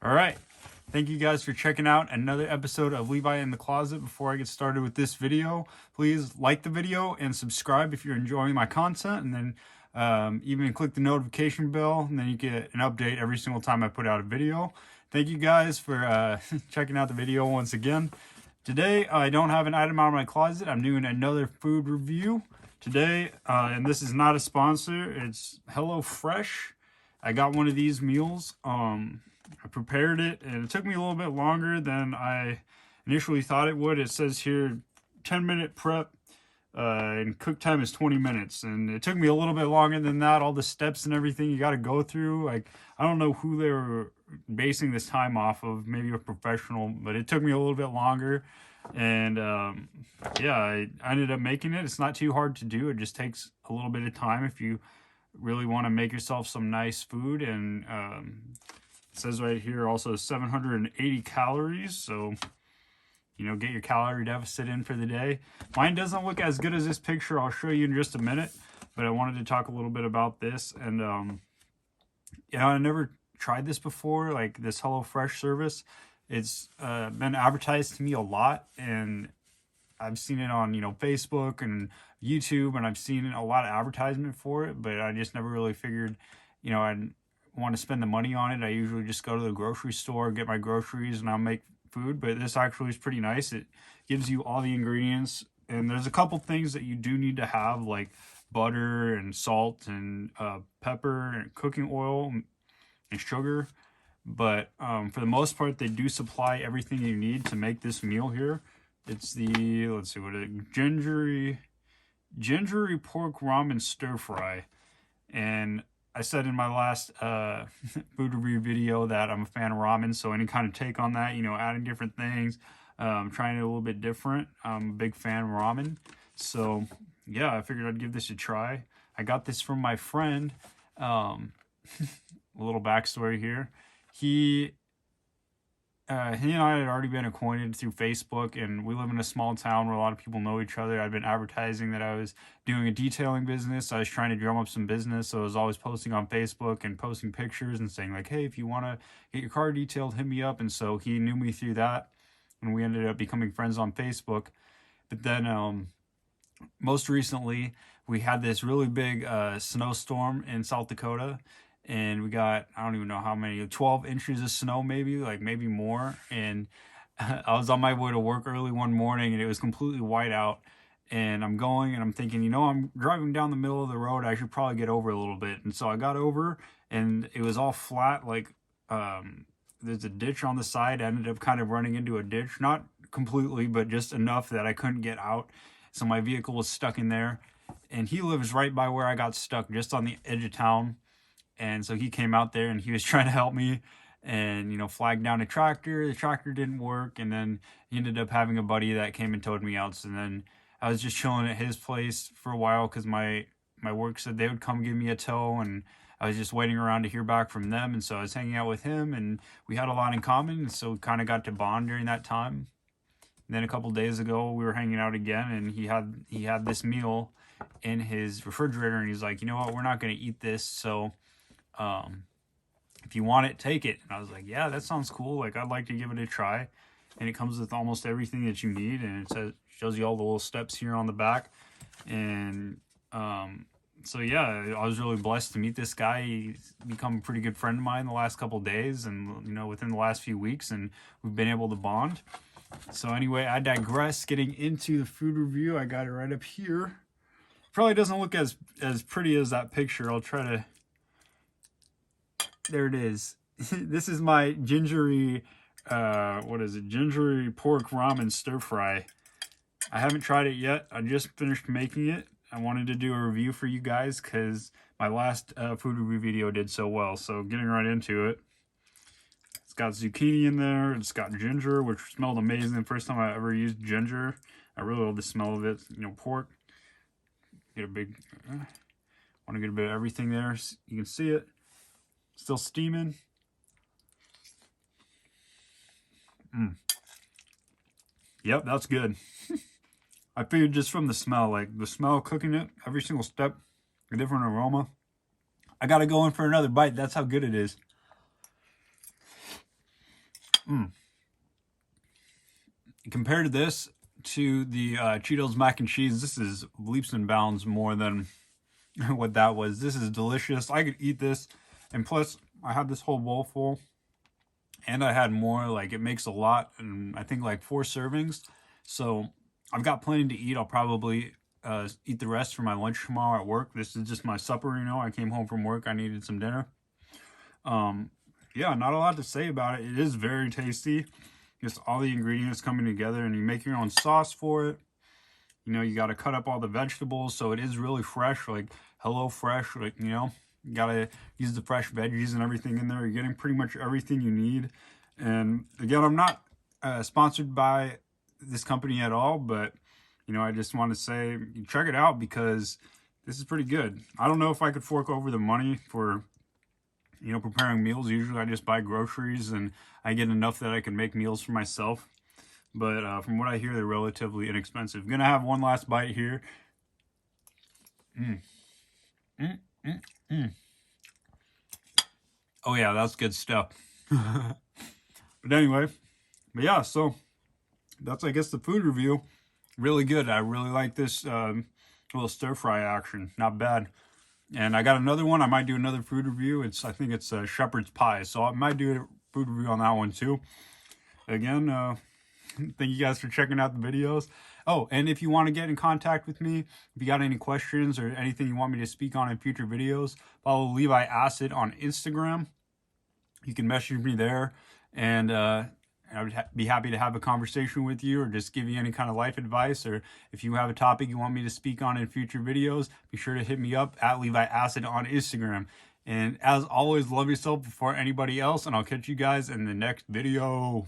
All right. Thank you guys for checking out another episode of Levi in the Closet. Before I get started with this video, please like the video and subscribe if you're enjoying my content, and then even click the notification bell, and then you get an update every single time I put out a video. Thank you guys for checking out the video once again. Today, I don't have an item out of my closet. I'm doing another food review today, and this is not a sponsor. It's HelloFresh. I got one of these meals. I prepared it, and it took me a little bit longer than I initially thought it would. It says here 10-minute prep, and cook time is 20 minutes. And it took me a little bit longer than that. All the steps and everything you got to go through. Like, I don't know who they were basing this time off of, maybe a professional, but it took me a little bit longer. And yeah, I ended up making it. It's not too hard to do. It just takes a little bit of time if you really want to make yourself some nice food. And it says right here also 780 calories, so get your calorie deficit in for the day. Mine doesn't look as good as this picture. I'll show you in just a minute, but I wanted to talk a little bit about this. And I never tried this before, like this HelloFresh service. It's been advertised to me a lot, and I've seen it on Facebook and YouTube, and I've seen a lot of advertisement for it, but I just never really figured I'd want to spend the money on it. I usually just go to the grocery store, get my groceries, and I'll make food. But this actually is pretty nice. It gives you all the ingredients, and there's a couple things that you do need to have, like butter and salt and pepper and cooking oil and sugar. But for the most part, they do supply everything you need to make this meal here. It's the, let's see what it is, gingery pork ramen stir fry. And I said in my last food review video that I'm a fan of ramen, so any kind of take on that, adding different things, trying it a little bit different. I'm a big fan of ramen. So yeah, I figured I'd give this a try. I got this from my friend. A little backstory here. He and I had already been acquainted through Facebook, and we live in a small town where a lot of people know each other. I'd been advertising that I was doing a detailing business. I was trying to drum up some business, so I was always posting on Facebook and posting pictures and saying like, hey, if you want to get your car detailed, hit me up. And so he knew me through that, and we ended up becoming friends on Facebook. But then most recently, we had this really big snowstorm in South Dakota, and we got, I don't even know how many, 12 inches of snow, maybe more. And I was on my way to work early one morning, and it was completely white out. And I'm going, and I'm thinking, I'm driving down the middle of the road. I should probably get over a little bit. And so I got over, and it was all flat. Like, there's a ditch on the side. I ended up kind of running into a ditch, not completely, but just enough that I couldn't get out. So my vehicle was stuck in there. And he lives right by where I got stuck, just on the edge of town. And so he came out there, and he was trying to help me and, flag down a tractor. The tractor didn't work. And then he ended up having a buddy that came and towed me out. And then I was just chilling at his place for a while because my work said they would come give me a tow. And I was just waiting around to hear back from them. And so I was hanging out with him, and we had a lot in common. And so we kind of got to bond during that time. And then a couple days ago, we were hanging out again, and he had this meal in his refrigerator. And he's like, you know what, we're not going to eat this. So if you want it, take it. And I was like, yeah, that sounds cool. Like, I'd like to give it a try. And it comes with almost everything that you need. And it shows you all the little steps here on the back. And so yeah, I was really blessed to meet this guy. He's become a pretty good friend of mine the last couple of days, and within the last few weeks, and we've been able to bond. So anyway, I digress. Getting into the food review, I got it right up here. Probably doesn't look as pretty as that picture. I'll try to. There it is. This is my gingery pork ramen stir fry. I haven't tried it yet. I just finished making it. I wanted to do a review for you guys because my last food review video did so well. So getting right into it. It's got zucchini in there. It's got ginger, which smelled amazing. The first time I ever used ginger. I really love the smell of it. Pork. Want to get a bit of everything there. You can see it. Still steaming. Yep, that's good. I figured just from the smell, like the smell cooking it, every single step, a different aroma. I gotta go in for another bite. That's how good it is. Compared to this, to the Cheetos mac and cheese, this is leaps and bounds more than what that was. This is delicious. I could eat this, and plus I had this whole bowl full, and I had more. Like, it makes a lot, and I think like 4 servings. So I've got plenty to eat. I'll probably eat the rest for my lunch tomorrow at work. This is just my supper. I came home from work. I needed some dinner. Yeah, not a lot to say about it. It is very tasty. Just all the ingredients coming together, and you make your own sauce for it. You got to cut up all the vegetables, so it is really fresh, like Hello Fresh. Like, you got to use the fresh veggies and everything in there. You're getting pretty much everything you need. And again, I'm not sponsored by this company at all, but I just want to say, check it out, because this is pretty good. I don't know if I could fork over the money for preparing meals. Usually I just buy groceries and I get enough that I can make meals for myself. But from what I hear, they're relatively inexpensive. I'm gonna have one last bite here. Oh yeah, that's good stuff. But anyway, yeah, so that's, I guess, the food review. Really good. I really like this little stir fry action. Not bad. And I got another one. I might do another food review. I think it's shepherd's pie. So I might do a food review on that one too. Again, thank you guys for checking out the videos. Oh, and if you want to get in contact with me, if you got any questions or anything you want me to speak on in future videos, follow Levi Acid on Instagram. You can message me there, and I would be happy to have a conversation with you, or just give you any kind of life advice. Or if you have a topic you want me to speak on in future videos, be sure to hit me up at Levi Acid on Instagram. And as always, love yourself before anybody else, and I'll catch you guys in the next video.